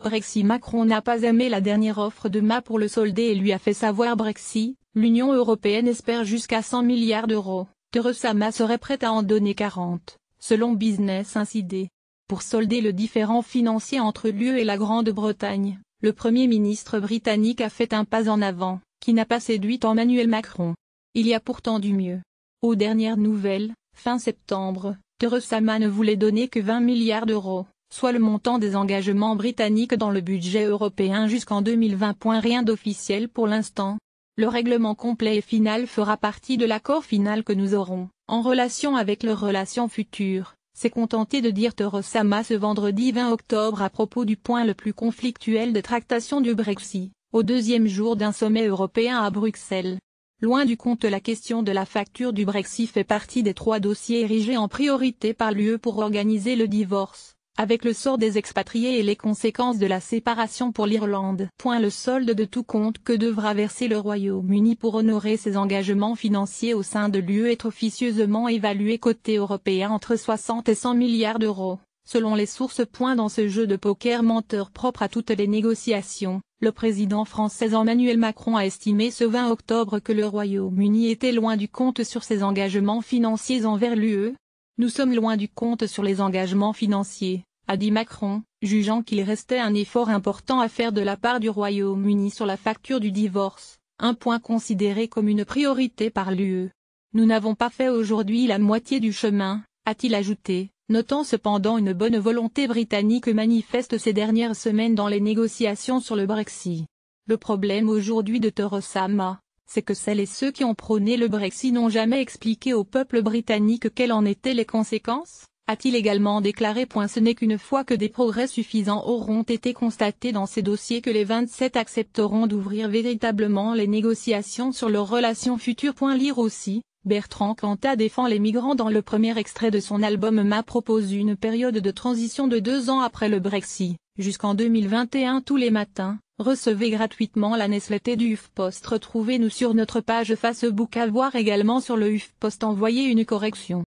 Brexit. Macron n'a pas aimé la dernière offre de Ma pour le solder et lui a fait savoir Brexit. L'Union européenne espère jusqu'à 100 milliards d'euros. Theresa May serait prête à en donner 40, selon Business Insider. Pour solder le différend financier entre l'UE et la Grande-Bretagne, le Premier ministre britannique a fait un pas en avant, qui n'a pas séduit Emmanuel Macron. Il y a pourtant du mieux. Aux dernières nouvelles, fin septembre, Theresa May ne voulait donner que 20 milliards d'euros, soit le montant des engagements britanniques dans le budget européen jusqu'en 2020. Rien d'officiel pour l'instant. Le règlement complet et final fera partie de l'accord final que nous aurons, en relation avec leurs relations futures, s'est contenté de dire Theresa May ce vendredi 20 octobre à propos du point le plus conflictuel de tractation du Brexit, au deuxième jour d'un sommet européen à Bruxelles. Loin du compte, la question de la facture du Brexit fait partie des 3 dossiers érigés en priorité par l'UE pour organiser le divorce, avec le sort des expatriés et les conséquences de la séparation pour l'Irlande. Le solde de tout compte que devra verser le Royaume-Uni pour honorer ses engagements financiers au sein de l'UE est officieusement évalué côté européen entre 60 et 100 milliards d'euros, selon les sources. Dans ce jeu de poker menteur propre à toutes les négociations, le président français Emmanuel Macron a estimé ce 20 octobre que le Royaume-Uni était loin du compte sur ses engagements financiers envers l'UE. Nous sommes loin du compte sur les engagements financiers, a dit Macron, jugeant qu'il restait un effort important à faire de la part du Royaume-Uni sur la facture du divorce, un point considéré comme une priorité par l'UE. Nous n'avons pas fait aujourd'hui la moitié du chemin, a-t-il ajouté, notant cependant une bonne volonté britannique manifeste ces dernières semaines dans les négociations sur le Brexit. Le problème aujourd'hui de Theresa May, c'est que celles et ceux qui ont prôné le Brexit n'ont jamais expliqué au peuple britannique quelles en étaient les conséquences, a-t-il également déclaré. Ce n'est qu'une fois que des progrès suffisants auront été constatés dans ces dossiers que les 27 accepteront d'ouvrir véritablement les négociations sur leurs relations futures. Lire aussi, Bertrand Cantat défend les migrants. Dans le premier extrait de son album May propose une période de transition de 2 ans après le Brexit, jusqu'en 2021 tous les matins. Recevez gratuitement la newsletter du HuffPost. Retrouvez-nous sur notre page Facebook. À voir également sur le HuffPost. Envoyez une correction.